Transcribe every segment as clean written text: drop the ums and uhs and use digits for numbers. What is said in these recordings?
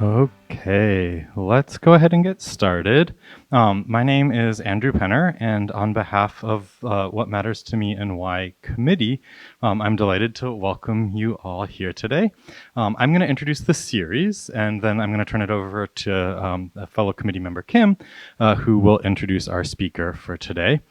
Okay, let's go ahead and get started. My name is Andrew Penner, and on behalf of What Matters to Me and Why Committee, I'm delighted to welcome you all here today. I'm going to introduce the series, and then I'm going to turn it over to a fellow committee member, Kim, who will introduce our speaker for today.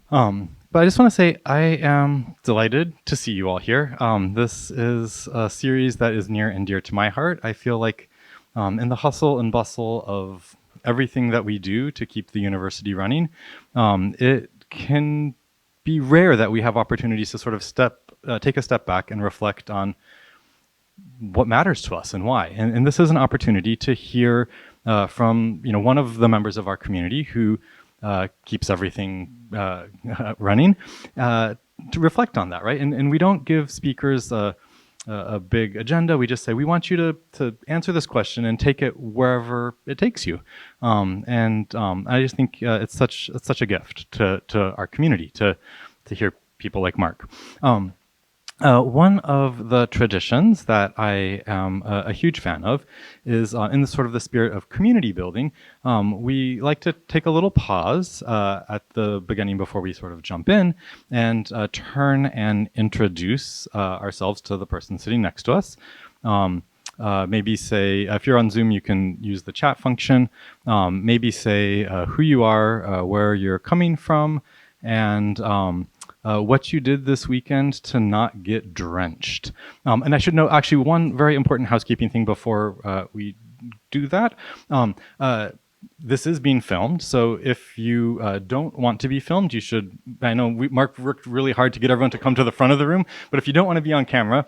But I just want to say I am delighted to see you all here. This is a series that is near and dear to my heart. I feel like in the hustle and bustle of everything that we do to keep the university running, it can be rare that we have opportunities to sort of take a step back and reflect on what matters to us and why. And this is an opportunity to hear from one of the members of our community who keeps everything running, to reflect on that, right? And we don't give speakers a big agenda. We just say, we want you to answer this question and take it wherever it takes you. I just think it's such a gift to our community to hear people like Mark. One of the traditions that I am a huge fan of is in the sort of the spirit of community building. We like to take a little pause at the beginning before we sort of jump in and turn and introduce ourselves to the person sitting next to us. Maybe say, if you're on Zoom, you can use the chat function. Maybe say who you are, where you're coming from, and what you did this weekend to not get drenched. And I should note, actually, one very important housekeeping thing before we do that. This is being filmed, so if you don't want to be filmed, you should, I know Mark worked really hard to get everyone to come to the front of the room, but if you don't want to be on camera,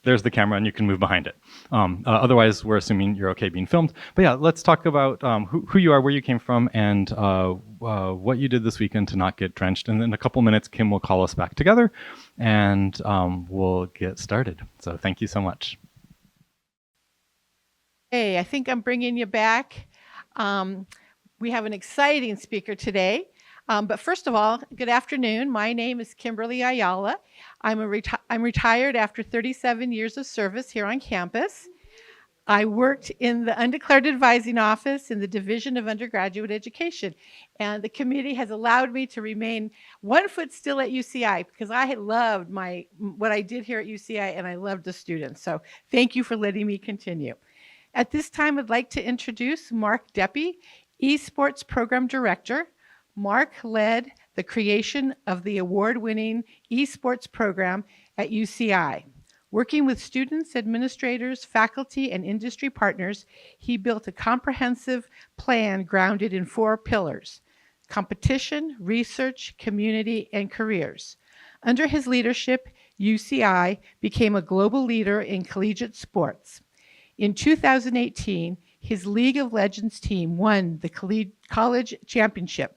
there's the camera and you can move behind it. Otherwise, we're assuming you're okay being filmed. But yeah, let's talk about who you are, where you came from, and what you did this weekend to not get drenched. And in a couple minutes, Kim will call us back together and we'll get started. So thank you so much. Hey, I think I'm bringing you back. We have an exciting speaker today. But first of all, good afternoon. My name is Kimberly Ayala. I'm retired after 37 years of service here on campus. I worked in the undeclared advising office in the Division of Undergraduate Education, and the committee has allowed me to remain one foot still at UCI because I had loved what I did here at UCI, and I loved the students. So thank you for letting me continue. At this time, I'd like to introduce Mark Deppe, Esports Program Director. Mark led the creation of the award-winning Esports program at UCI. Working with students, administrators, faculty, and industry partners, he built a comprehensive plan grounded in 4 pillars: competition, research, community, and careers. Under his leadership, UCI became a global leader in collegiate sports. In 2018, his League of Legends team won the college championship,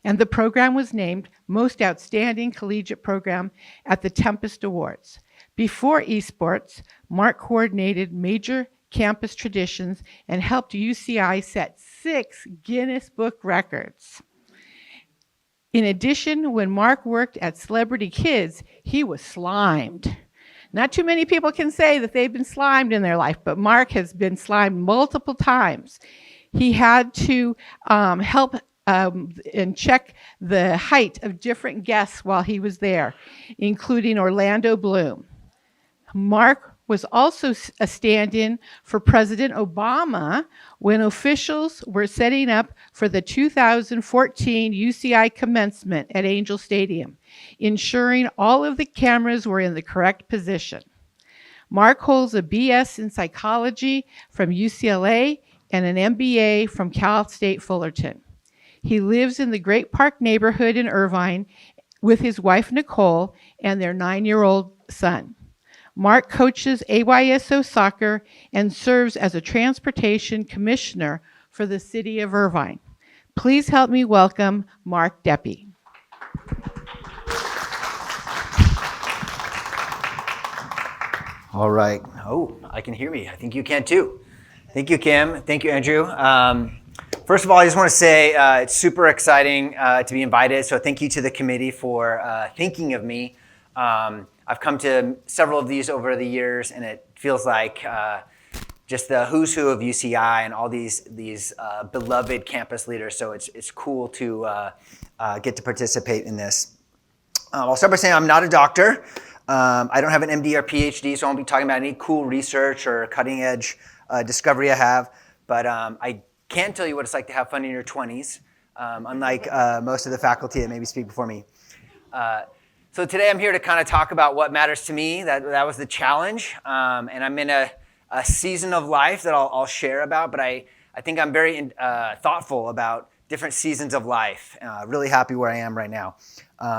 and the program was named Most Outstanding Collegiate Program at the Tempest Awards. Before esports, Mark coordinated major campus traditions and helped UCI set 6 Guinness Book records. In addition, when Mark worked at Celebrity Kids, he was slimed. Not too many people can say that they've been slimed in their life, but Mark has been slimed multiple times. He had to help and check the height of different guests while he was there, including Orlando Bloom. Mark was also a stand-in for President Obama when officials were setting up for the 2014 UCI commencement at Angel Stadium, ensuring all of the cameras were in the correct position. Mark holds a BS in psychology from UCLA and an MBA from Cal State Fullerton. He lives in the Great Park neighborhood in Irvine with his wife, Nicole, and their 9-year-old son. Mark coaches AYSO soccer and serves as a transportation commissioner for the City of Irvine. Please help me welcome Mark Deppe. All right. Oh, I can hear me. I think you can too. Thank you, Kim. Thank you, Andrew. First of all, I just want to say it's super exciting to be invited. So thank you to the committee for thinking of me. I've come to several of these over the years, and it feels like just the who's who of UCI and all these beloved campus leaders. So it's cool to get to participate in this. I'll start by saying I'm not a doctor. I don't have an MD or PhD, so I won't be talking about any cool research or cutting edge discovery I have. But I can tell you what it's like to have fun in your 20s, unlike most of the faculty that maybe speak before me. So today I'm here to kind of talk about what matters to me. That was the challenge. And I'm in a season of life that I'll share about, but I think I'm very thoughtful about different seasons of life. Really happy where I am right now.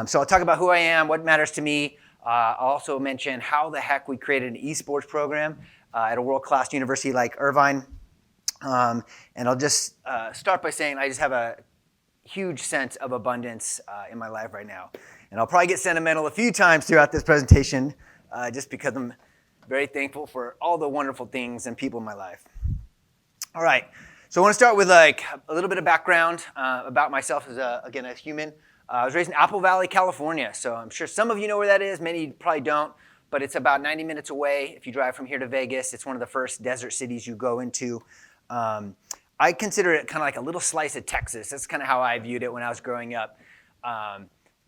So I'll talk about who I am, what matters to me. I'll also mention how the heck we created an esports program at a world-class university like Irvine. And I'll just start by saying I just have a huge sense of abundance in my life right now. And I'll probably get sentimental a few times throughout this presentation just because I'm very thankful for all the wonderful things and people in my life. All right, so I want to start with like a little bit of background about myself as a human. I was raised in Apple Valley, California, so I'm sure some of you know where that is. Many probably don't, but it's about 90 minutes away if you drive from here to Vegas. It's one of the first desert cities you go into. I consider it kind of like a little slice of Texas. That's kind of how I viewed it when I was growing up.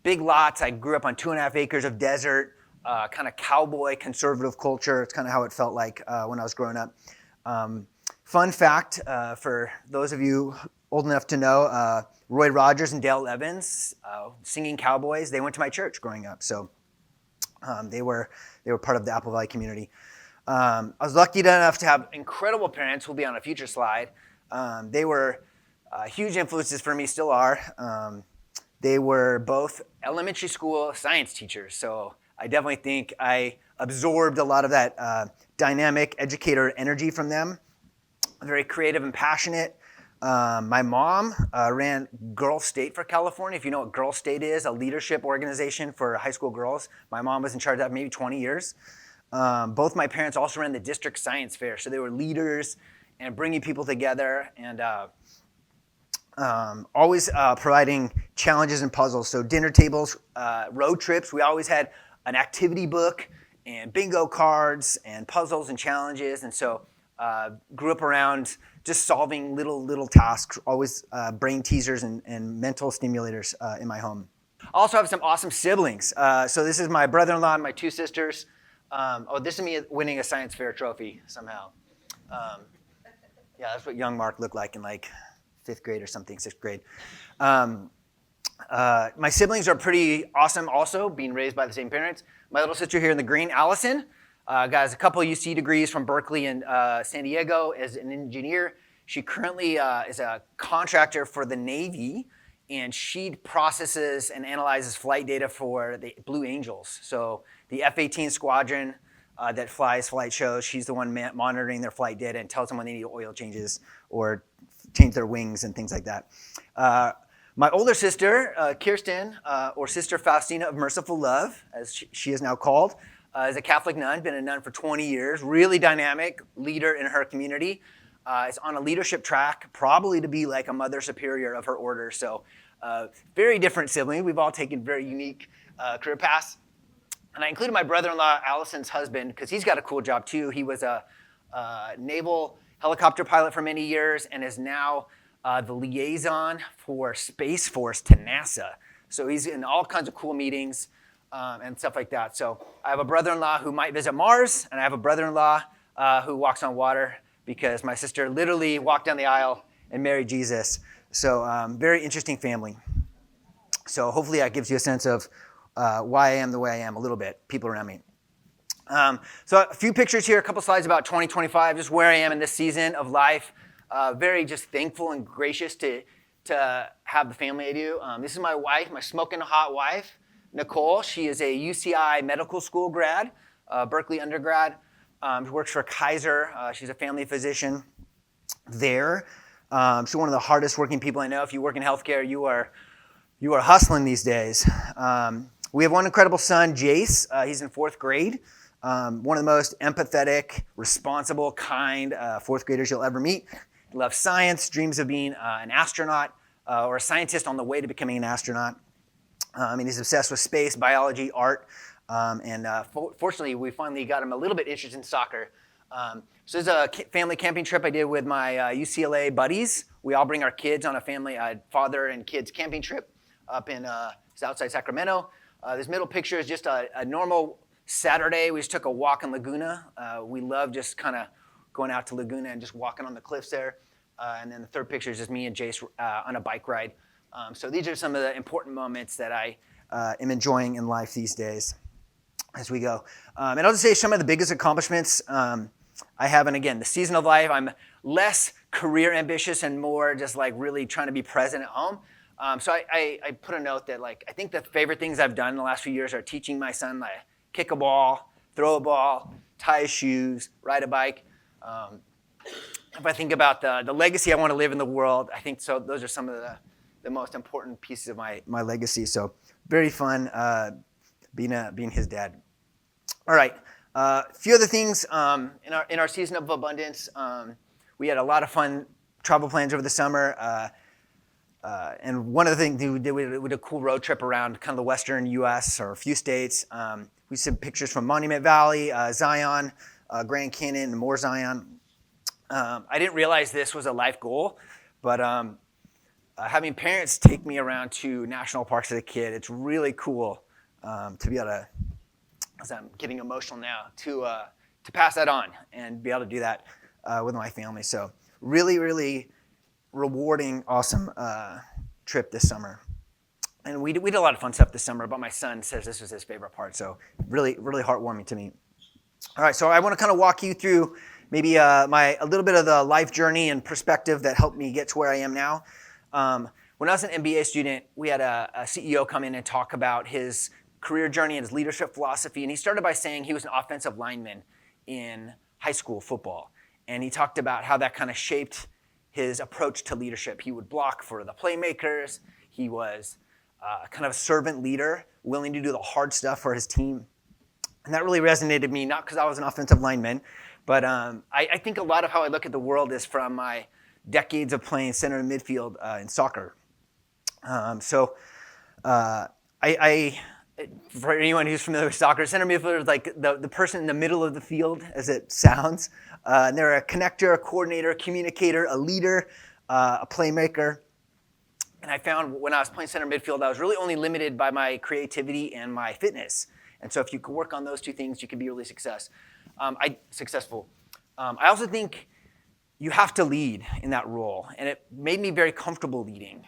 Big lots. I grew up on 2.5 acres of desert, kind of cowboy conservative culture. It's kind of how it felt like when I was growing up. Fun fact for those of you old enough to know, Roy Rogers and Dale Evans, singing cowboys, they went to my church growing up. So they were part of the Apple Valley community. I was lucky enough to have incredible parents who will be on a future slide. They were huge influences for me, still are. They were both elementary school science teachers. So I definitely think I absorbed a lot of that dynamic educator energy from them. Very creative and passionate. My mom ran Girl State for California. If you know what Girl State is, a leadership organization for high school girls. My mom was in charge of that maybe 20 years. Both my parents also ran the district science fair. So they were leaders and bringing people together and always providing challenges and puzzles. So dinner tables, road trips. We always had an activity book and bingo cards and puzzles and challenges. And so grew up around just solving little tasks, always brain teasers and mental stimulators in my home. I also have some awesome siblings. So this is my brother-in-law and my two sisters. This is me winning a science fair trophy somehow. Yeah, that's what young Mark looked like in like 5th grade or something, 6th grade. My siblings are pretty awesome also, being raised by the same parents. My little sister here in the green, Allison, got a couple of UC degrees from Berkeley and San Diego as an engineer. She currently is a contractor for the Navy, and she processes and analyzes flight data for the Blue Angels. So the F-18 squadron that flies flight shows, she's the one monitoring their flight data and tells them when they need oil changes or change their wings and things like that. My older sister, Kirsten, or Sister Faustina of Merciful Love, as she is now called, is a Catholic nun, been a nun for 20 years, really dynamic leader in her community. Is on a leadership track, probably to be like a mother superior of her order. So very different sibling. We've all taken very unique career paths. And I included my brother-in-law, Allison's husband, because he's got a cool job too. He was a naval helicopter pilot for many years and is now the liaison for Space Force to NASA. So he's in all kinds of cool meetings and stuff like that. So I have a brother-in-law who might visit Mars, and I have a brother-in-law who walks on water because my sister literally walked down the aisle and married Jesus. So very interesting family. So hopefully that gives you a sense of why I am the way I am a little bit, people around me. So a few pictures here, a couple slides about 2025, just where I am in this season of life. Very just thankful and gracious to have the family I do. This is my wife, my smoking hot wife, Nicole. She is a UCI medical school grad, Berkeley undergrad. She works for Kaiser. She's a family physician there. She's one of the hardest working people I know. If you work in healthcare, you are hustling these days. We have one incredible son, Jace. He's in 4th grade. One of the most empathetic, responsible, kind 4th graders you'll ever meet. He loves science, dreams of being an astronaut or a scientist on the way to becoming an astronaut. And he's obsessed with space, biology, art. Fortunately, we finally got him a little bit interested in soccer. So this is a family camping trip I did with my UCLA buddies. We all bring our kids on a family father and kids camping trip up in it's outside Sacramento. This middle picture is just a normal Saturday. We just took a walk in Laguna. We love just kind of going out to Laguna and just walking on the cliffs there. And then the third picture is just me and Jace on a bike ride. So these are some of the important moments that I am enjoying in life these days as we go. And I'll just say some of the biggest accomplishments I have, and again, the season of life, I'm less career ambitious and more just like really trying to be present at home. So I put a note that like I think the favorite things I've done in the last few years are teaching my son like kick a ball, throw a ball, tie his shoes, ride a bike. If I think about the legacy I want to live in the world, I think so. Those are some of the most important pieces of my legacy. So very fun being his dad. All right. A few other things in our season of abundance. We had a lot of fun travel plans over the summer. And one of the things we did a cool road trip around kind of the western U.S. or a few states. We sent pictures from Monument Valley, Zion, Grand Canyon, and more Zion. I didn't realize this was a life goal, but having parents take me around to national parks as a kid, it's really cool to be able to, as I'm getting emotional now, to pass that on and be able to do that with my family. So really, really rewarding, awesome trip this summer. And we did a lot of fun stuff this summer, but my son says this was his favorite part. So really, really heartwarming to me. All right, so I want to kind of walk you through maybe a little bit of the life journey and perspective that helped me get to where I am now. When I was an MBA student, we had a CEO come in and talk about his career journey and his leadership philosophy. And he started by saying he was an offensive lineman in high school football. And he talked about how that kind of shaped his approach to leadership. He would block for the playmakers. He was kind of a servant leader, willing to do the hard stuff for his team. And that really resonated with me, not because I was an offensive lineman, but I think a lot of how I look at the world is from my decades of playing center and midfield in soccer. For anyone who's familiar with soccer, center midfielder is like the person in the middle of the field, as it sounds. And they're a connector, a coordinator, a communicator, a leader, a playmaker. And I found when I was playing center midfield, I was really only limited by my creativity and my fitness. And so if you could work on those two things, you could be really successful. I also think you have to lead in that role. And it made me very comfortable leading.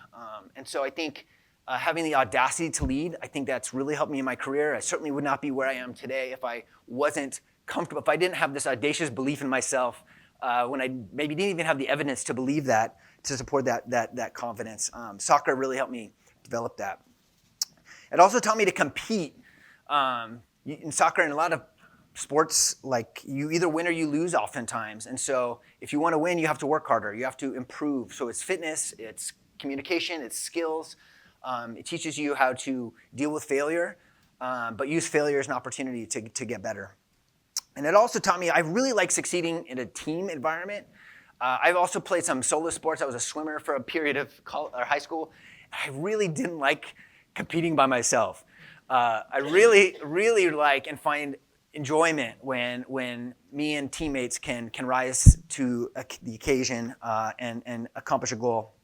And so I think having the audacity to lead, I think that's really helped me in my career. I certainly would not be where I am today if I wasn't comfortable, if I didn't have this audacious belief in myself, when I maybe didn't even have the evidence to believe that, to support that confidence. Soccer really helped me develop that. It also taught me to compete. In soccer and a lot of sports, like you either win or you lose oftentimes. And so if you want to win, you have to work harder. You have to improve. So it's fitness, it's communication, it's skills. It teaches you how to deal with failure, but use failure as an opportunity to get better. And it also taught me I really like succeeding in a team environment. I've also played some solo sports. I was a swimmer for a period of high school. I really didn't like competing by myself. I really, really like and find enjoyment when me and teammates can rise to the occasion and accomplish a goal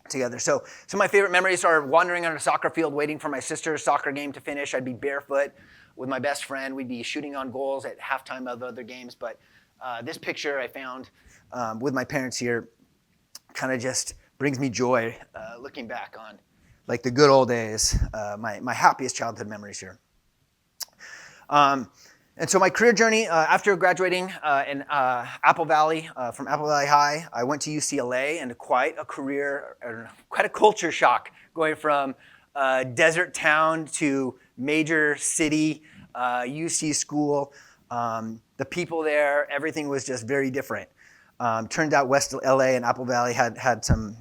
together. So some of my favorite memories are wandering on a soccer field, waiting for my sister's soccer game to finish. I'd be barefoot with my best friend. We'd be shooting on goals at halftime of other games. But this picture I found with my parents here kind of just brings me joy looking back on like the good old days, my happiest childhood memories here. And so my career journey, after graduating in Apple Valley, from Apple Valley High, I went to UCLA, and quite a culture shock going from desert town to major city, UC school. The people there, everything was just very different. Turned out West LA and Apple Valley had some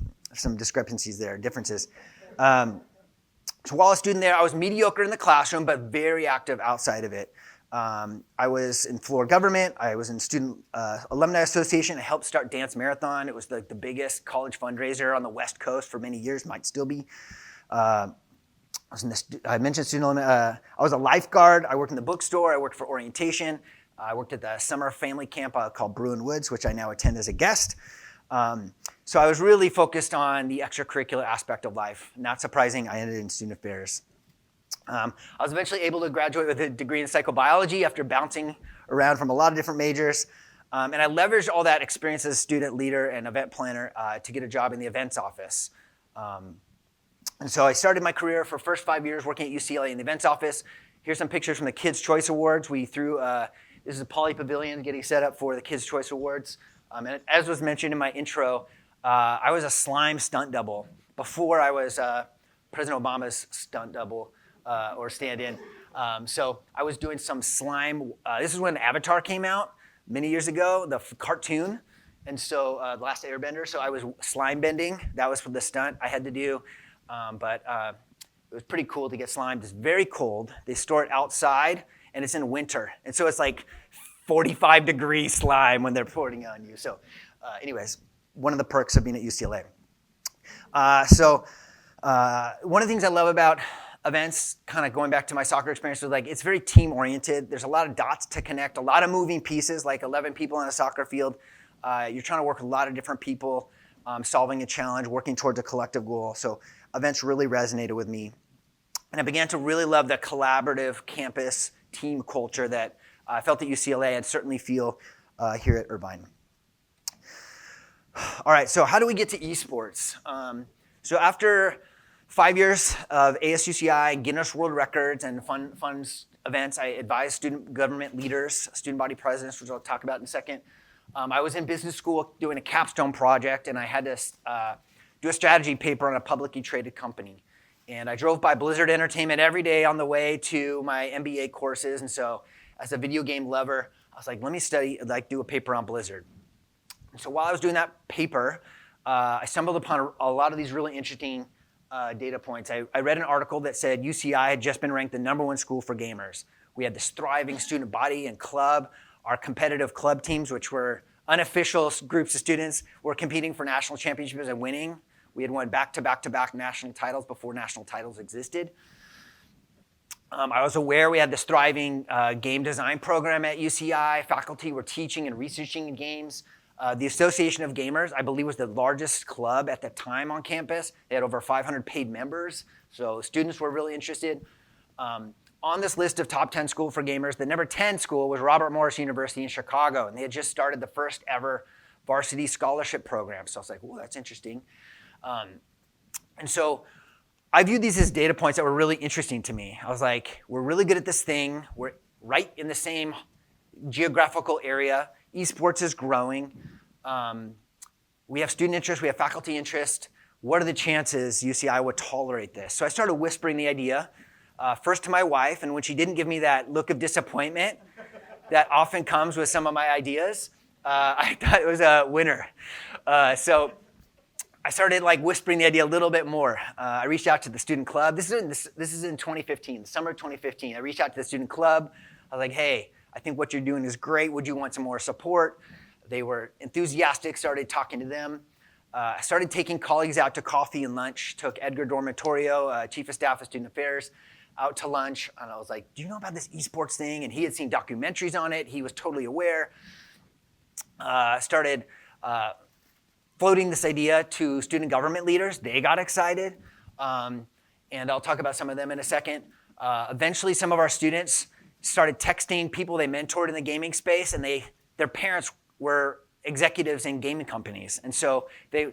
discrepancies there, differences. So while a student there, I was mediocre in the classroom, but very active outside of it. I was in floor government. I was in Student Alumni Association. I helped start Dance Marathon. It was the biggest college fundraiser on the West Coast for many years, might still be. I mentioned Student Alumni. I was a lifeguard. I worked in the bookstore. I worked for orientation. I worked at the summer family camp called Bruin Woods, which I now attend as a guest. So I was really focused on the extracurricular aspect of life. Not surprising, I ended in student affairs. I was eventually able to graduate with a degree in psychobiology after bouncing around from a lot of different majors. And I leveraged all that experience as a student leader and event planner to get a job in the events office. And so I started my career for first 5 years working at UCLA in the events office. Here's some pictures from the Kids' Choice Awards. We threw, this is a Poly Pavilion getting set up for the Kids' Choice Awards. And as was mentioned in my intro, I was a slime stunt double before I was President Obama's stunt double or stand-in. So I was doing some slime. This is when Avatar came out many years ago, the cartoon. And so The Last Airbender. So I was slime bending. That was for the stunt I had to do. But it was pretty cool to get slimed. It's very cold. They store it outside, and it's in winter. And so it's like 45-degree slime when they're pouring it on you. So anyways, one of the perks of being at UCLA. One of the things I love about events, kind of going back to my soccer experience, was like it's very team-oriented. There's a lot of dots to connect, a lot of moving pieces, like 11 people on a soccer field. You're trying to work with a lot of different people, solving a challenge, working towards a collective goal. So events really resonated with me. And I began to really love the collaborative campus team culture that I felt at UCLA and certainly feel here at Irvine. All right, so how do we get to esports? So after 5 years of ASUCI, Guinness World Records, and fun events, I advised student government leaders, student body presidents, which I'll talk about in a second. I was in business school doing a capstone project, and I had to do a strategy paper on a publicly traded company. And I drove by Blizzard Entertainment every day on the way to my MBA courses. And so as a video game lover, I was like, let me do a paper on Blizzard. And so while I was doing that paper, I stumbled upon a lot of these really interesting data points. I read an article that said UCI had just been ranked the #1 school for gamers. We had this thriving student body and club. Our competitive club teams, which were unofficial groups of students, were competing for national championships and winning. We had won back-to-back national titles before national titles existed. I was aware we had this thriving game design program at UCI. Faculty were teaching and researching in games. The Association of Gamers, I believe, was the largest club at the time on campus. They had over 500 paid members, so students were really interested. On this list of top 10 school for gamers, the number 10 school was Robert Morris University in Chicago, and they had just started the first ever varsity scholarship program. So I was like, "Oh, that's interesting." And so I viewed these as data points that were really interesting to me. I was like, we're really good at this thing. We're right in the same geographical area. Esports is growing. We have student interest. We have faculty interest. What are the chances UCI would tolerate this? So I started whispering the idea, first to my wife, and when she didn't give me that look of disappointment that often comes with some of my ideas, I thought it was a winner. So I started whispering the idea a little bit more. I reached out to the student club. This is in 2015, the summer of 2015. I reached out to the student club. I was like, hey, I think what you're doing is great. Would you want some more support? They were enthusiastic, started talking to them. I started taking colleagues out to coffee and lunch, took Edgar Dormitorio, Chief of Staff of Student Affairs, out to lunch. And I was like, do you know about this esports thing? And he had seen documentaries on it. He was totally aware. Started floating this idea to student government leaders. They got excited. And I'll talk about some of them in a second. Eventually, some of our students started texting people they mentored in the gaming space, and their parents were executives in gaming companies. And so they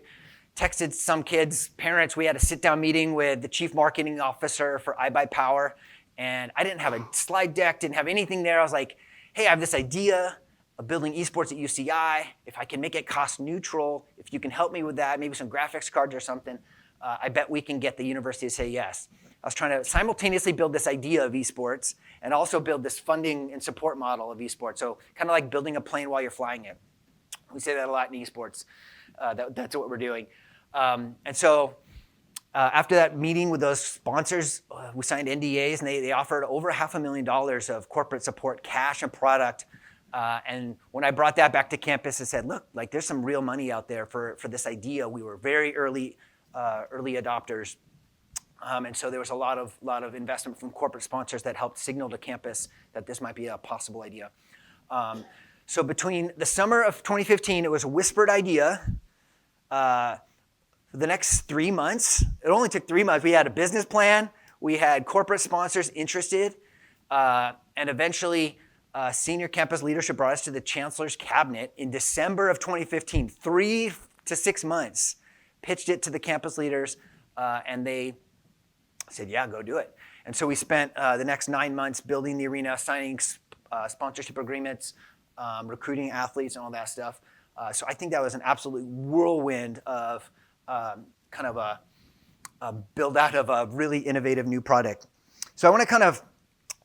texted some kids' parents. We had a sit-down meeting with the chief marketing officer for iBuyPower, and I didn't have a slide deck, didn't have anything there. I was like, hey, I have this idea of building esports at UCI. If I can make it cost neutral, if you can help me with that, maybe some graphics cards or something, I bet we can get the university to say yes. I was trying to simultaneously build this idea of esports and also build this funding and support model of esports. So kind of like building a plane while you're flying it. We say that a lot in esports. That's what we're doing. And so after that meeting with those sponsors, we signed NDAs, and they offered over $500,000 of corporate support, cash and product. And when I brought that back to campus and said, look, there's some real money out there for this idea. We were very early adopters. And so there was a lot of investment from corporate sponsors that helped signal to campus that this might be a possible idea. So between the summer of 2015, it was a whispered idea. For the next 3 months, it only took 3 months. We had a business plan. We had corporate sponsors interested. And eventually, senior campus leadership brought us to the chancellor's cabinet in December of 2015, 3 to 6 months, pitched it to the campus leaders, and they said, yeah, go do it. And so we spent the next 9 months building the arena, signing sponsorship agreements, recruiting athletes and all that stuff. So I think that was an absolute whirlwind of kind of a build out of a really innovative new product. So I want to kind of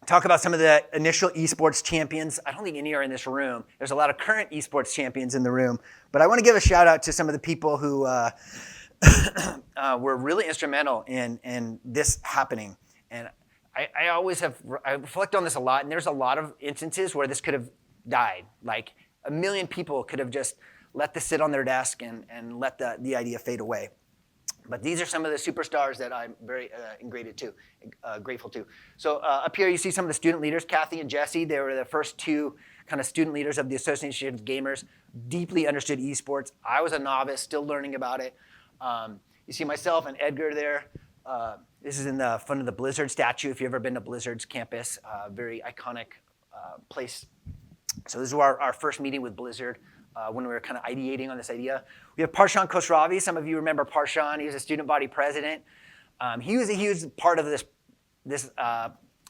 talk about some of the initial esports champions. I don't think any are in this room. There's a lot of current esports champions in the room, but I want to give a shout out to some of the people who were really instrumental in this happening. And I reflect on this a lot, and there's a lot of instances where this could have died. Like 1 million people could have just let this sit on their desk and let the idea fade away. But these are some of the superstars that I'm very grateful to. So up here you see some of the student leaders, Kathy and Jesse. They were the first 2 kind of student leaders of the Association of Gamers, deeply understood esports. I was a novice, still learning about it. You see myself and Edgar there. This is in the front of the Blizzard statue. If you've ever been to Blizzard's campus, very iconic place. So this is our first meeting with Blizzard when we were kind of ideating on this idea. We have Parshan Khosravi. Some of you remember Parshan. He was a student body president. He was a huge part of this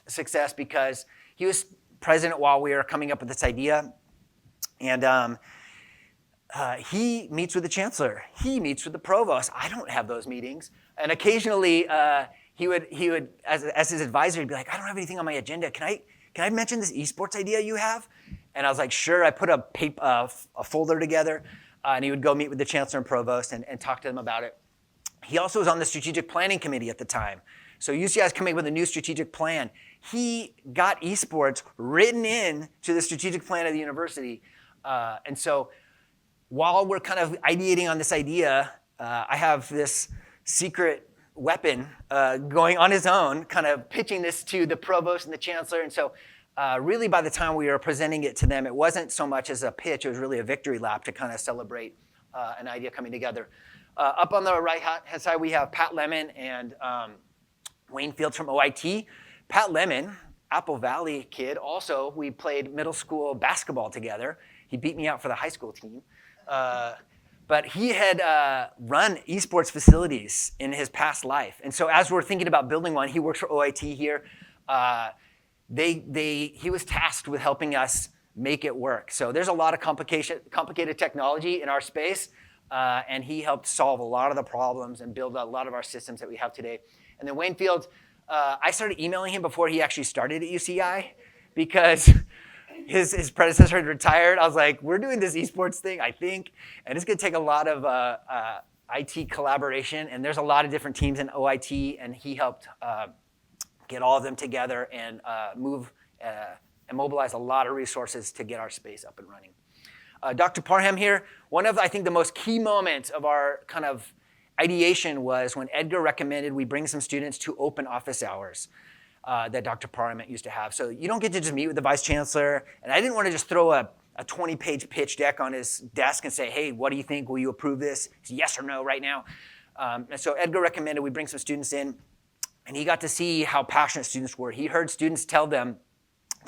success because he was president while we were coming up with this idea. And he meets with the chancellor. He meets with the provost. I don't have those meetings. And occasionally he would as his advisor, he'd be like, I don't have anything on my agenda. Can I mention this esports idea you have? And I was like, sure. I put a folder together, and he would go meet with the chancellor and provost and talk to them about it. He also was on the strategic planning committee at the time. So UCI is coming up with a new strategic plan. He got esports written in to the strategic plan of the university. And so while we're kind of ideating on this idea, I have this secret weapon going on his own, kind of pitching this to the provost and the chancellor. And so really by the time we were presenting it to them, it wasn't so much as a pitch, it was really a victory lap to kind of celebrate an idea coming together. Up on the right-hand side, we have Pat Lemon and Wayne Fields from OIT. Pat Lemon, Apple Valley kid, also we played middle school basketball together. He beat me out for the high school team. But he had run esports facilities in his past life. And so as we're thinking about building one, he works for OIT here. He was tasked with helping us make it work. So there's a lot of complicated technology in our space, and he helped solve a lot of the problems and build a lot of our systems that we have today. And then Wayne Fields, I started emailing him before he actually started at UCI because his predecessor had retired. I was like, we're doing this esports thing, I think, and it's going to take a lot of IT collaboration. And there's a lot of different teams in OIT, and he helped get all of them together and move and mobilize a lot of resources to get our space up and running. Dr. Parham here, one of, I think, the most key moments of our kind of ideation was when Edgar recommended we bring some students to open office hours that Dr. Parham used to have. So you don't get to just meet with the vice chancellor, and I didn't want to just throw a 20-page pitch deck on his desk and say, hey, what do you think? Will you approve this? It's yes or no right now. And so Edgar recommended we bring some students in, and he got to see how passionate students were. He heard students tell him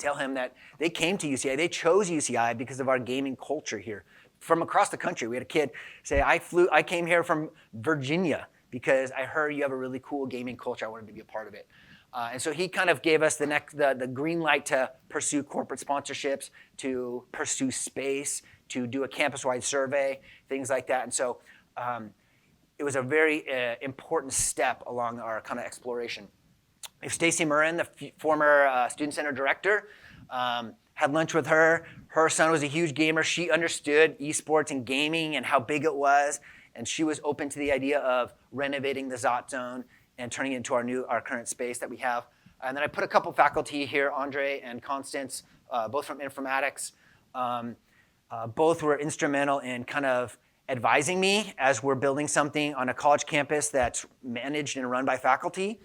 that they came to UCI, they chose UCI because of our gaming culture here. From across the country, we had a kid say, I came here from Virginia because I heard you have a really cool gaming culture. I wanted to be a part of it. And so he kind of gave us the green light to pursue corporate sponsorships, to pursue space, to do a campus-wide survey, things like that. And so it was a very important step along our kind of exploration. We have Stacy Murrin, the former Student Center Director. Had lunch with her. Her son was a huge gamer. She understood esports and gaming and how big it was. And she was open to the idea of renovating the Zot Zone and turning it into our current space that we have. And then I put a couple faculty here, Andre and Constance, both from informatics. Both were instrumental in kind of advising me as we're building something on a college campus that's managed and run by faculty,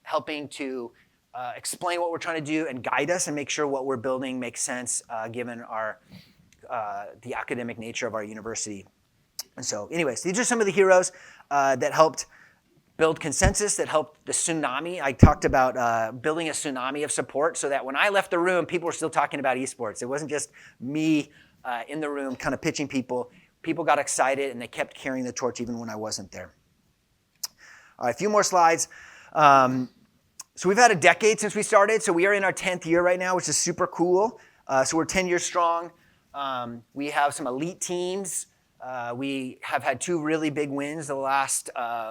helping to explain what we're trying to do and guide us and make sure what we're building makes sense given the academic nature of our university. And so anyways, these are some of the heroes that helped build consensus, that helped the tsunami. I talked about building a tsunami of support so that when I left the room, people were still talking about esports. It wasn't just me in the room kind of pitching people. People got excited and they kept carrying the torch even when I wasn't there. All right, a few more slides. So we've had a decade since we started. So we are in our 10th year right now, which is super cool. So we're 10 years strong. We have some elite teams. We have had 2 really big wins the last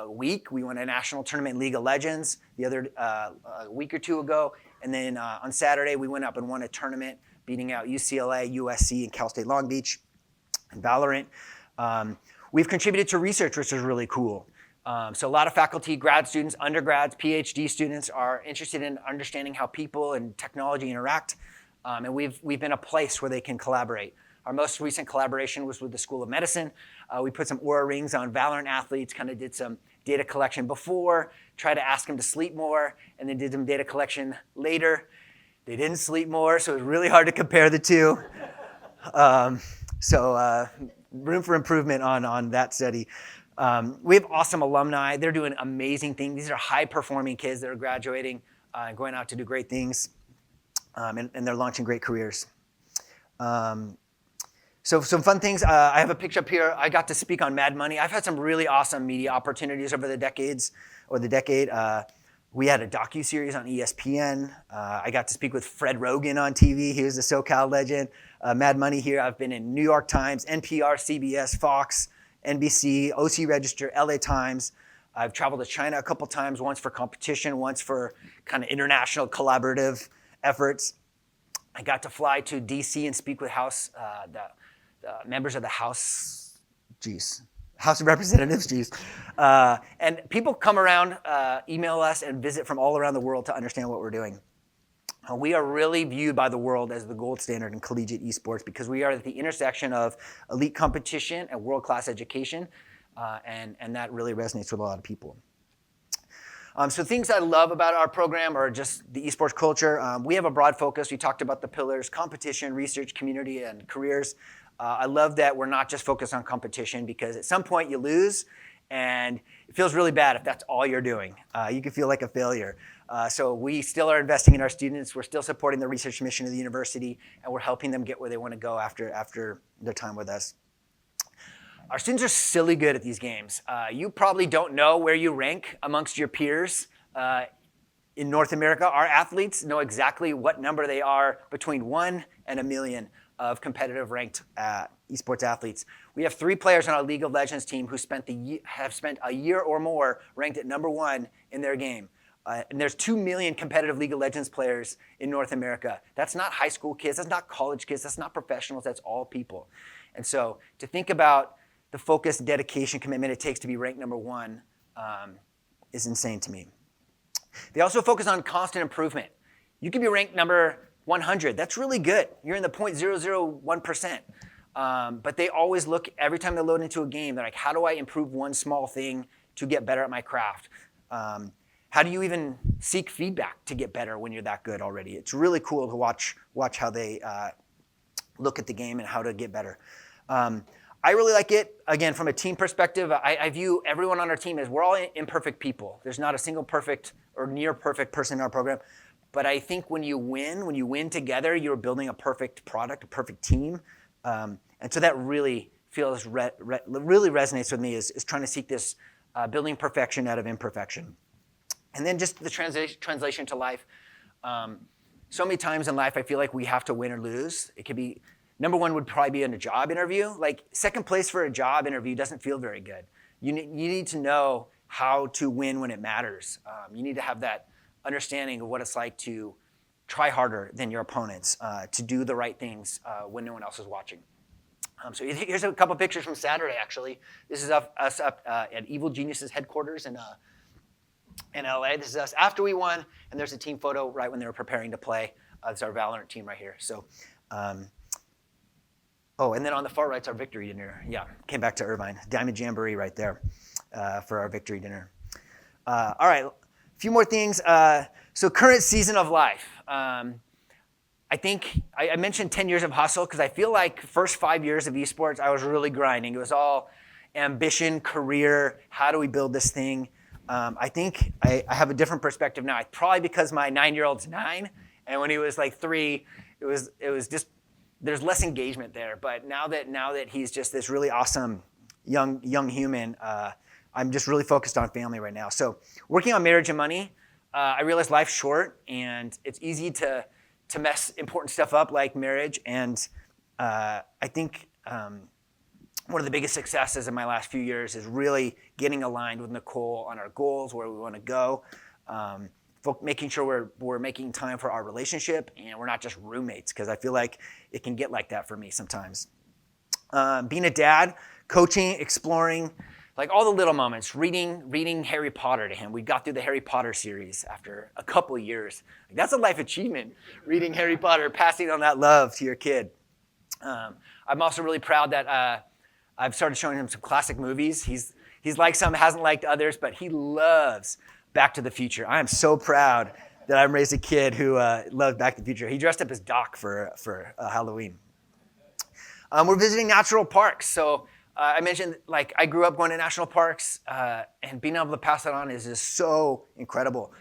week. We won a national tournament in League of Legends the other a week or 2 ago. And then on Saturday, we went up and won a tournament, beating out UCLA, USC, and Cal State Long Beach in Valorant. We've contributed to research, which is really cool. So a lot of faculty, grad students, undergrads, PhD students are interested in understanding how people and technology interact. And we've been a place where they can collaborate. Our most recent collaboration was with the School of Medicine. We put some Oura rings on Valorant athletes, kind of did some data collection before, tried to ask them to sleep more, and then did some data collection later. They didn't sleep more, so it was really hard to compare the two. So room for improvement on that study. We have awesome alumni. They're doing amazing things. These are high-performing kids that are graduating and going out to do great things, and they're launching great careers. So some fun things. I have a picture up here. I got to speak on Mad Money. I've had some really awesome media opportunities over the decade. We had a docuseries on ESPN. I got to speak with Fred Rogan on TV. He was a SoCal legend. Mad Money here. I've been in New York Times, NPR, CBS, Fox, NBC, OC Register, LA Times. I've traveled to China a couple times, once for competition, once for kind of international collaborative efforts. I got to fly to DC and speak with the members of the House of Representatives, and people come around, email us, and visit from all around the world to understand what we're doing. We are really viewed by the world as the gold standard in collegiate esports because we are at the intersection of elite competition and world-class education, and that really resonates with a lot of people. So things I love about our program are just the esports culture. We have a broad focus. We talked about the pillars: competition, research, community, and careers. I love that we're not just focused on competition because at some point you lose and it feels really bad if that's all you're doing. You can feel like a failure. So we still are investing in our students. We're still supporting the research mission of the university, and we're helping them get where they want to go after their time with us. Our students are silly good at these games. You probably don't know where you rank amongst your peers. In North America, our athletes know exactly what number they are between 1 and 1 million of competitive ranked esports athletes. We have 3 players on our League of Legends team who have spent a year or more ranked at number 1 in their game. And there's 2 million competitive League of Legends players in North America. That's not high school kids, that's not college kids, that's not professionals, that's all people. And so to think about the focus, dedication, commitment it takes to be ranked number 1 is insane to me. They also focus on constant improvement. You can be ranked number 100. That's really good. You're in the 0.001%. But they always look, every time they load into a game, they're like, how do I improve one small thing to get better at my craft? How do you even seek feedback to get better when you're that good already? It's really cool to watch how they look at the game and how to get better. I really like it. Again, from a team perspective, I view everyone on our team as we're all imperfect people. There's not a single perfect or near perfect person in our program. But I think when you win together, you're building a perfect product, a perfect team. And so that really really resonates with me is trying to seek this building perfection out of imperfection. And then just the translation to life. So many times in life, I feel like we have to win or lose. It could be, number 1 would probably be in a job interview. Like second place for a job interview doesn't feel very good. You need to know how to win when it matters. You need to have that understanding of what it's like to try harder than your opponents, to do the right things when no one else is watching. So here's a couple pictures from Saturday, actually. This is us up at Evil Genius's headquarters in LA. This is us after we won, and there's a team photo right when they were preparing to play. It's our Valorant team right here. So, and then on the far right's our victory dinner. Yeah, came back to Irvine. Diamond Jamboree right there for our victory dinner. All right. few more things. So current season of life. I think I mentioned 10 years of hustle because I feel like first 5 years of esports, I was really grinding. It was all ambition, career, how do we build this thing? I think I have a different perspective now. Probably because my 9-year-old's 9, and when he was like 3, it was just, there's less engagement there. But now that he's just this really awesome young human, I'm just really focused on family right now. So working on marriage and money, I realize life's short, and it's easy to mess important stuff up like marriage. And I think one of the biggest successes in my last few years is really getting aligned with Nicole on our goals, where we want to go, making sure we're making time for our relationship and we're not just roommates, because I feel like it can get like that for me sometimes. Being a dad, coaching, exploring, like all the little moments, reading Harry Potter to him. We got through the Harry Potter series after a couple years. Like, that's a life achievement, reading Harry Potter, passing on that love to your kid. I'm also really proud that I've started showing him some classic movies. He's liked some, hasn't liked others, but he loves Back to the Future. I am so proud that I raised a kid who loves Back to the Future. He dressed up as Doc for Halloween. We're visiting natural parks. So I mentioned, like, I grew up going to national parks, and being able to pass that on is just so incredible.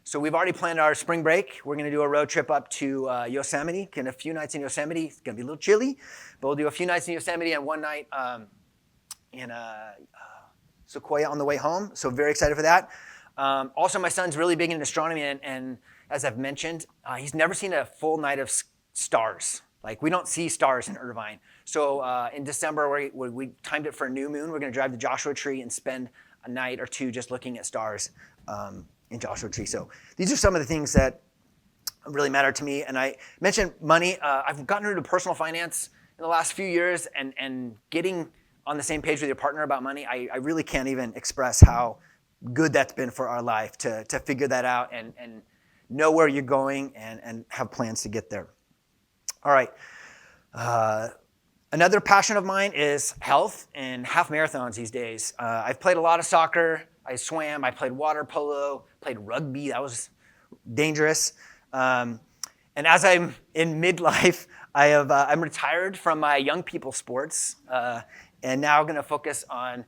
So we've already planned our spring break. We're going to do a road trip up to Yosemite, get a few nights in Yosemite. It's going to be a little chilly, but we'll do a few nights in Yosemite and one night in Sequoia on the way home. So very excited for that. Also, my son's really big into astronomy, and as I've mentioned, he's never seen a full night of stars. Like, we don't see stars in Irvine. So in December, we timed it for a new moon. We're going to drive to Joshua Tree and spend a night or two just looking at stars in Joshua Tree. So these are some of the things that really matter to me. And I mentioned money. I've gotten into personal finance in the last few years, and getting on the same page with your partner about money, I really can't even express how good that's been for our life to figure that out and know where you're going and have plans to get there. All right. Another passion of mine is health and half marathons these days. I've played a lot of soccer. I swam. I played water polo, played rugby. That was dangerous. And as I'm in midlife, I'm retired from my young people sports, and now I'm going to focus on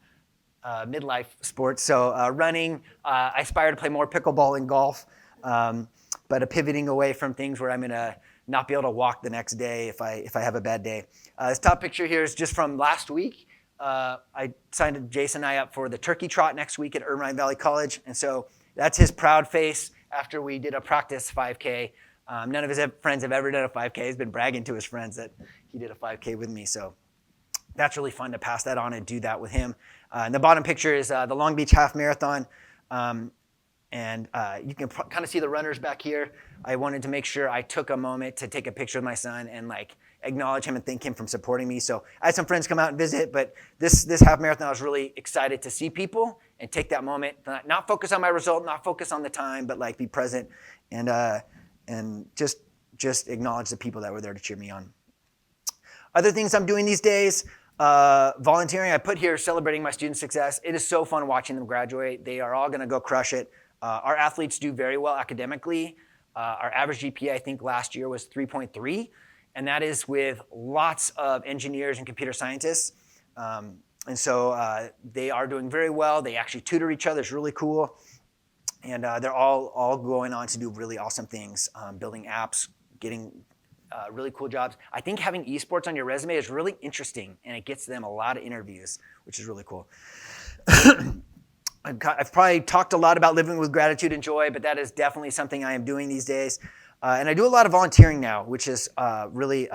midlife sports. So running, I aspire to play more pickleball and golf, but pivoting away from things where I'm going to not be able to walk the next day if I have a bad day. This top picture here is just from last week. I signed Jason and I up for the turkey trot next week at Irvine Valley College. And so that's his proud face after we did a practice 5K. None of his friends have ever done a 5K. He's been bragging to his friends that he did a 5K with me. So that's really fun to pass that on and do that with him. And the bottom picture is the Long Beach Half Marathon. And you can kind of see the runners back here. I wanted to make sure I took a moment to take a picture of my son and like acknowledge him and thank him for supporting me. So I had some friends come out and visit, but this half marathon, I was really excited to see people and take that moment, not focus on my result, not focus on the time, but like be present and just acknowledge the people that were there to cheer me on. Other things I'm doing these days, volunteering. I put here celebrating my student success. It is so fun watching them graduate. They are all going to go crush it. Our athletes do very well academically. Our average GPA, I think, last year was 3.3, and that is with lots of engineers and computer scientists. And so they are doing very well. They actually tutor each other. It's really cool. And they're all going on to do really awesome things, building apps, getting really cool jobs. I think having esports on your resume is really interesting, and it gets them a lot of interviews, which is really cool. I've probably talked a lot about living with gratitude and joy, but that is definitely something I am doing these days. And I do a lot of volunteering now, which is really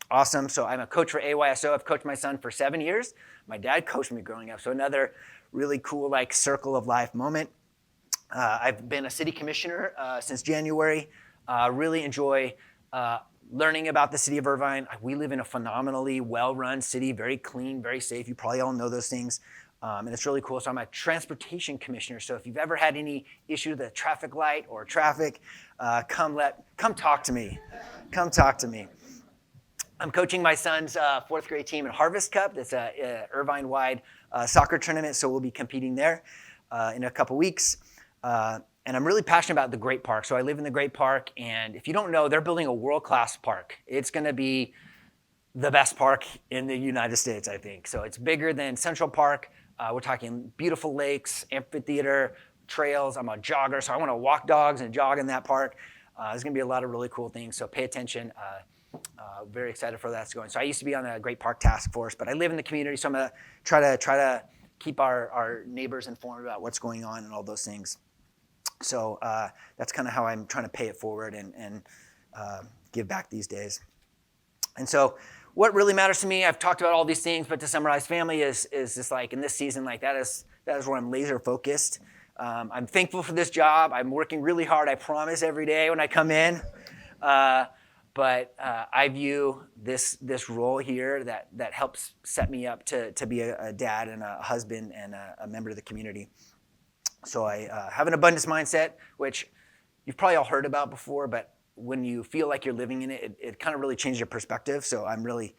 awesome. So I'm a coach for AYSO. I've coached my son for 7 years. My dad coached me growing up. So another really cool like circle of life moment. I've been a city commissioner since January. Really enjoy learning about the City of Irvine. We live in a phenomenally well-run city, very clean, very safe. You probably all know those things. And it's really cool. So I'm a transportation commissioner. So if you've ever had any issue with a traffic light or traffic, come talk to me. Come talk to me. I'm coaching my son's fourth grade team in Harvest Cup. That's a Irvine-wide soccer tournament. So we'll be competing there in a couple weeks. And I'm really passionate about the Great Park. So I live in the Great Park, and if you don't know, they're building a world-class park. It's going to be the best park in the United States, I think. So it's bigger than Central Park. We're talking beautiful lakes, amphitheater, trails. I'm a jogger, so I want to walk dogs and jog in that park. There's going to be a lot of really cool things, so pay attention. Very excited for that's going. So I used to be on the Great Park Task Force, but I live in the community, so I'm going to try to keep our neighbors informed about what's going on and all those things. So that's kind of how I'm trying to pay it forward and give back these days. And so what really matters to me, I've talked about all these things, but to summarize, family is just like in this season, like that is where I'm laser focused. I'm thankful for this job. I'm working really hard, I promise, every day when I come in. But I view this role here that helps set me up to be a dad and a husband and a member of the community. So I have an abundance mindset, which you've probably all heard about before, but when you feel like you're living in it, it kind of really changes your perspective. So I'm really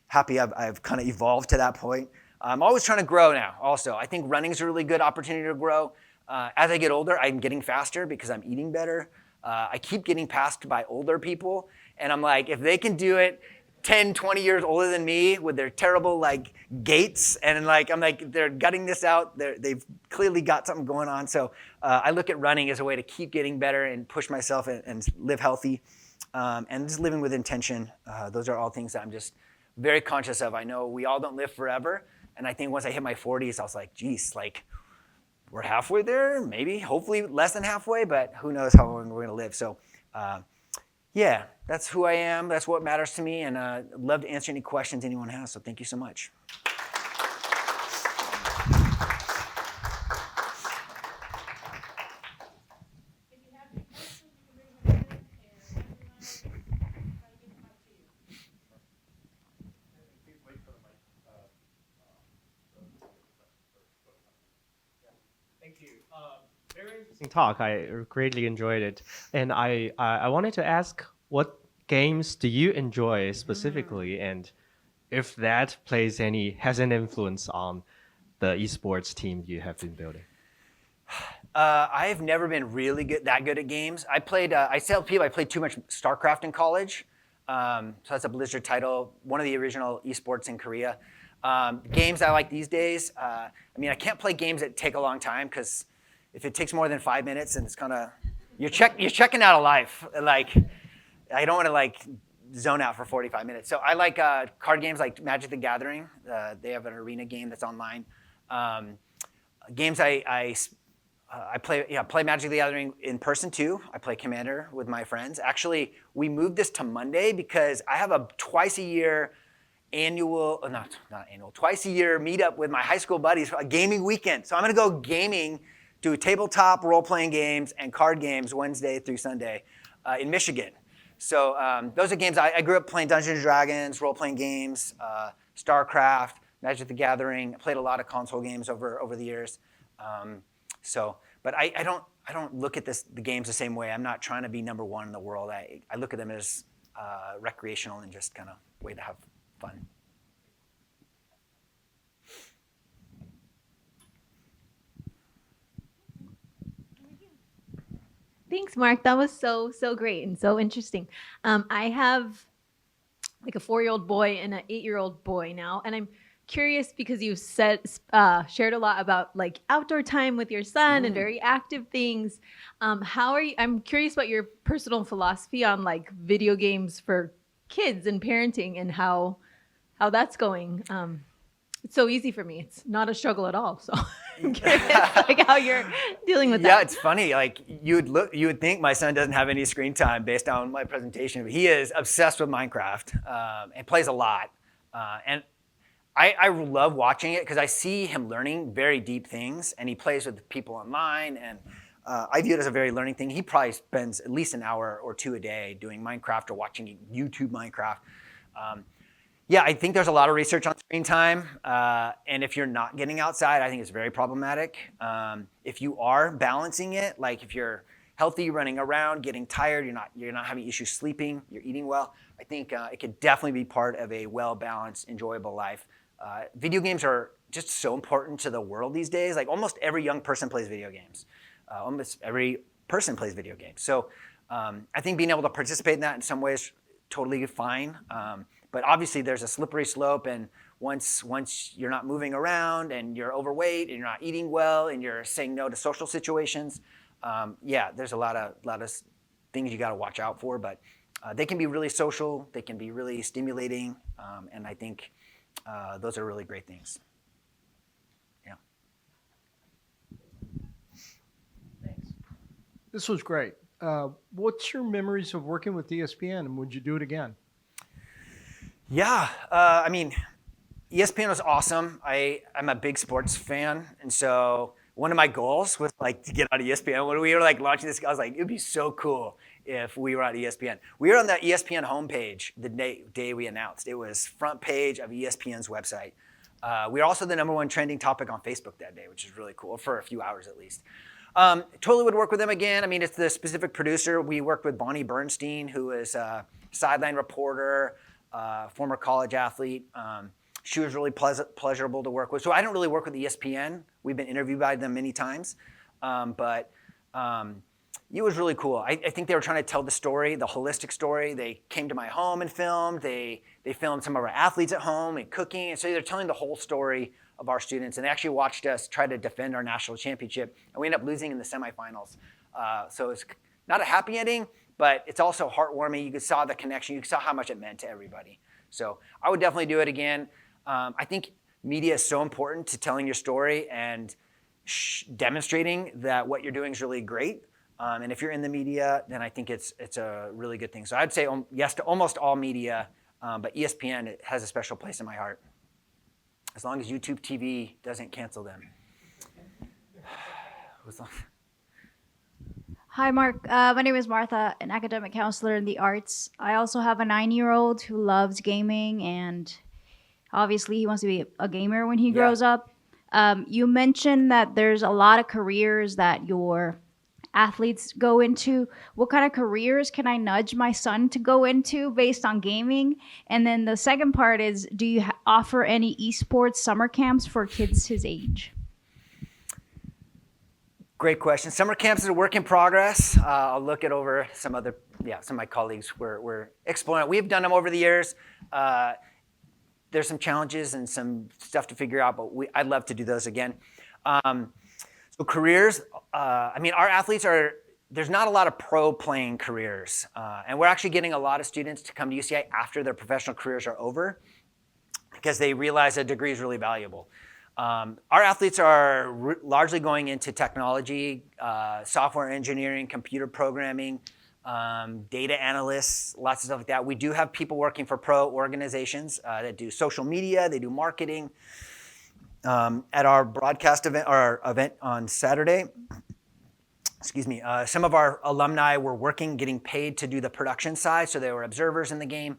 happy I've kind of evolved to that point. I'm always trying to grow now also. I think running is a really good opportunity to grow. As I get older, I'm getting faster because I'm eating better. I keep getting passed by older people, and I'm like, if they can do it 10, 20 years older than me with their terrible like gaits, and like I'm like, they're gutting this out. They've clearly got something going on. So I look at running as a way to keep getting better and push myself and live healthy, and just living with intention. Those are all things that I'm just very conscious of. I know we all don't live forever, and I think once I hit my 40s, I was like, geez, like we're halfway there, maybe, hopefully less than halfway, but who knows how long we're gonna live. So yeah, that's who I am. That's what matters to me. And I'd love to answer any questions anyone has. So thank you so much. Thank you. Very interesting talk. I greatly enjoyed it. And I wanted to ask, what games do you enjoy specifically? And if that has an influence on the esports team you have been building? I've never been really that good at games. I tell people I played too much StarCraft in college. So that's a Blizzard title, one of the original esports in Korea. Games I like these days, I can't play games that take a long time, because if it takes more than 5 minutes, then it's kind of, you're checking out of life. Like, I don't want to like zone out for 45 minutes. So I like card games like Magic the Gathering. They have an arena game that's online. Games I play Magic the Gathering in person too. I play Commander with my friends. Actually, we moved this to Monday because I have a twice a year meetup with my high school buddies for a gaming weekend. So I'm gonna go gaming, do tabletop role-playing games and card games Wednesday through Sunday in Michigan. So those are games. I grew up playing Dungeons & Dragons, role-playing games, StarCraft, Magic the Gathering. I played a lot of console games over the years. But I don't look at the games the same way. I'm not trying to be number one in the world. I look at them as recreational and just kind of way to have fun. Thanks, Mark. That was so great and so interesting. I have like a 4-year-old boy and an 8-year-old boy now, and I'm curious because you shared a lot about like outdoor time with your son and very active things. I'm curious about your personal philosophy on like video games for kids and parenting and how that's going. It's so easy for me. It's not a struggle at all. So I'm curious like how you're dealing with that. Yeah, it's funny. Like you would think my son doesn't have any screen time based on my presentation, but he is obsessed with Minecraft and plays a lot. And I love watching it because I see him learning very deep things, and he plays with people online, and I view it as a very learning thing. He probably spends at least an hour or two a day doing Minecraft or watching YouTube Minecraft. Yeah, I think there's a lot of research on screen time, and if you're not getting outside, I think it's very problematic. If you are balancing it, like if you're healthy, running around, getting tired, you're not having issues sleeping, you're eating well, I think it could definitely be part of a well-balanced, enjoyable life. Video games are just so important to the world these days. Like almost every young person plays video games. almost every person plays video games. So I think being able to participate in that in some ways, totally fine. But obviously there's a slippery slope, and once you're not moving around and you're overweight and you're not eating well and you're saying no to social situations, there's a lot of things you got to watch out for. But they can be really social, they can be really stimulating, and I think those are really great things. Yeah. Thanks. This was great. What's your memories of working with ESPN, and would you do it again? Yeah, ESPN was awesome. I'm a big sports fan, and so one of my goals was to get on ESPN. When we were launching this, I was like, it would be so cool if we were on ESPN. We were on the ESPN homepage the day we announced. It was front page of ESPN's website. We were also the #1 trending topic on Facebook that day, which is really cool, for a few hours at least. Totally would work with them again. It's the specific producer. We worked with Bonnie Bernstein, who is a sideline reporter, former college athlete. She was really pleasurable to work with. So I don't really work with ESPN. We've been interviewed by them many times. But it was really cool. I think they were trying to tell the story, the holistic story. They came to my home and filmed. They filmed some of our athletes at home and cooking. And so they're telling the whole story of our students. And they actually watched us try to defend our national championship. And we ended up losing in the semifinals. So it's not a happy ending, but it's also heartwarming. You saw the connection. You saw how much it meant to everybody. So I would definitely do it again. I think media is so important to telling your story and demonstrating that what you're doing is really great. And if you're in the media, then I think it's a really good thing. So I'd say yes to almost all media, but ESPN has a special place in my heart, as long as YouTube TV doesn't cancel them. Hi, Mark. My name is Martha, an academic counselor in the arts. I also have a 9-year-old who loves gaming, and obviously he wants to be a gamer when he grows up. You mentioned that there's a lot of careers that your athletes go into. What kind of careers can I nudge my son to go into based on gaming? And then the second part is, do you offer any esports summer camps for kids his age? Great question. Summer camps is a work in progress. I'll look it over. Some of my colleagues were exploring it. We've done them over the years. There's some challenges and some stuff to figure out, but I'd love to do those again. So careers, our athletes there's not a lot of pro playing careers. And we're actually getting a lot of students to come to UCI after their professional careers are over because they realize a degree is really valuable. Our athletes are largely going into technology, software engineering, computer programming, data analysts, lots of stuff like that. We do have people working for pro organizations that do social media, they do marketing. At our broadcast event, our event on Saturday, some of our alumni were getting paid to do the production side, so they were observers in the game.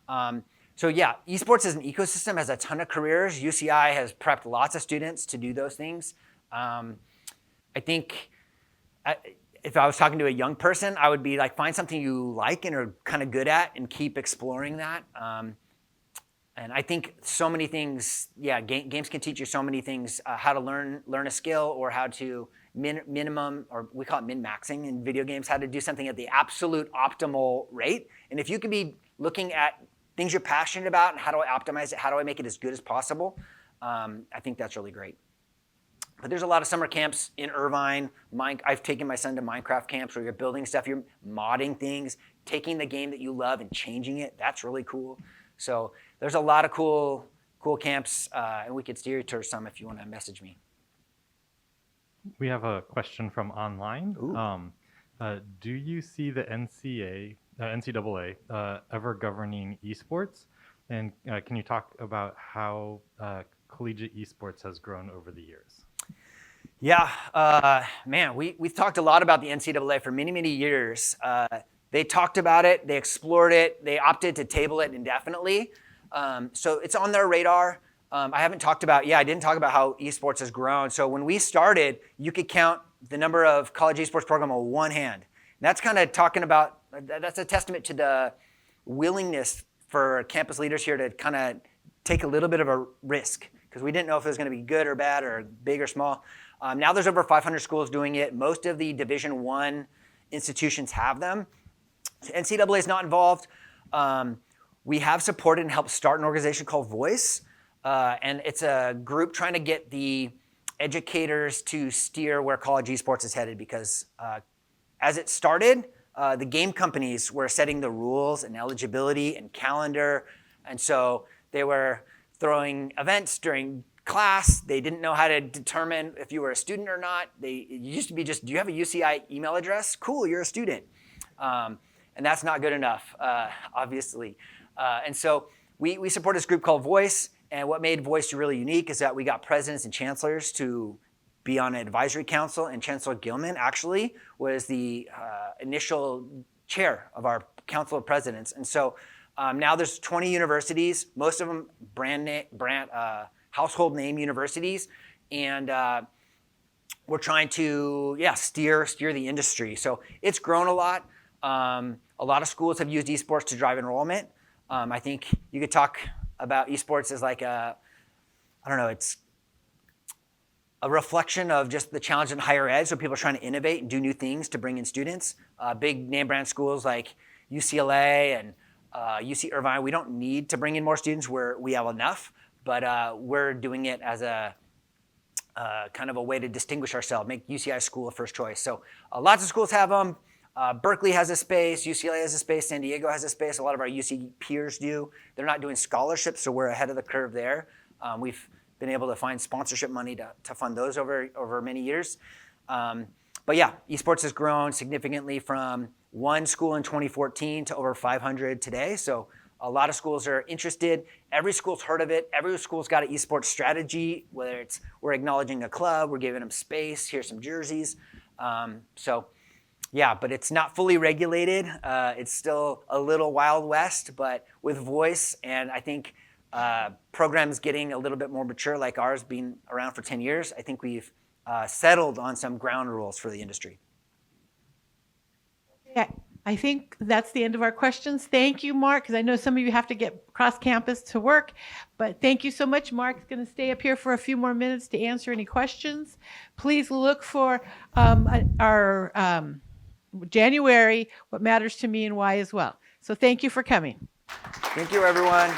Esports as an ecosystem has a ton of careers. UCI has prepped lots of students to do those things. I think if I was talking to a young person, I would be find something you like and are kind of good at and keep exploring that. And I think so many things, games can teach you so many things, how to learn a skill or how to minimum, or we call it min-maxing in video games, how to do something at the absolute optimal rate. And if you can be looking at things you're passionate about and how do I optimize it, how do I make it as good as possible, I think that's really great. But there's a lot of summer camps in Irvine. I've taken my son to Minecraft camps where you're building stuff, you're modding things, taking the game that you love and changing it. That's really cool. So there's a lot of cool camps, and we could steer you towards some if you want to message me. We have a question from online. Do you see the NCAA ever governing esports? And can you talk about how collegiate esports has grown over the years? Yeah, we've talked a lot about the NCAA for many, many years. They talked about it, they explored it, they opted to table it indefinitely. So it's on their radar. I didn't talk about how esports has grown. So when we started, you could count the number of college esports program on one hand. And that's kind of that's a testament to the willingness for campus leaders here to kind of take a little bit of a risk because we didn't know if it was going to be good or bad or big or small. Now there's over 500 schools doing it. Most of the Division I institutions have them. NCAA is not involved. We have supported and helped start an organization called Voice, and it's a group trying to get the educators to steer where college esports is headed, because as it started, the game companies were setting the rules and eligibility and calendar, and so they were throwing events during class. They didn't know how to determine if you were a student or not. It used to be just, do you have a UCI email address? Cool, you're a student. And that's not good enough, obviously. And so we support this group called Voice, and what made Voice really unique is that we got presidents and chancellors to be on an advisory council, and Chancellor Gilman actually was the initial chair of our Council of Presidents. And so now there's 20 universities, most of them household name universities, and we're trying to steer the industry. So it's grown a lot. A lot of schools have used esports to drive enrollment. I think you could talk about esports as like it's a reflection of just the challenge in higher ed. So people are trying to innovate and do new things to bring in students. Big name brand schools like UCLA and UC Irvine, we don't need to bring in more students. We have enough, but we're doing it as a kind of a way to distinguish ourselves, make UCI school a first choice. So lots of schools have them. Berkeley has a space, UCLA has a space, San Diego has a space. A lot of our UC peers do. They're not doing scholarships, so we're ahead of the curve there. We've been able to find sponsorship money to fund those over many years. But yeah, esports has grown significantly from one school in 2014 to over 500 today. So a lot of schools are interested. Every school's heard of it. Every school's got an esports strategy, whether it's we're acknowledging a club, we're giving them space, here's some jerseys. Yeah, but it's not fully regulated. It's still a little Wild West, but with Voice, and I think programs getting a little bit more mature, like ours being around for 10 years, I think we've settled on some ground rules for the industry. Yeah, I think that's the end of our questions. Thank you, Mark, because I know some of you have to get cross campus to work, but thank you so much. Mark's going to stay up here for a few more minutes to answer any questions. Please look for our January, What Matters to Me and Why as well. So thank you for coming. Thank you, everyone.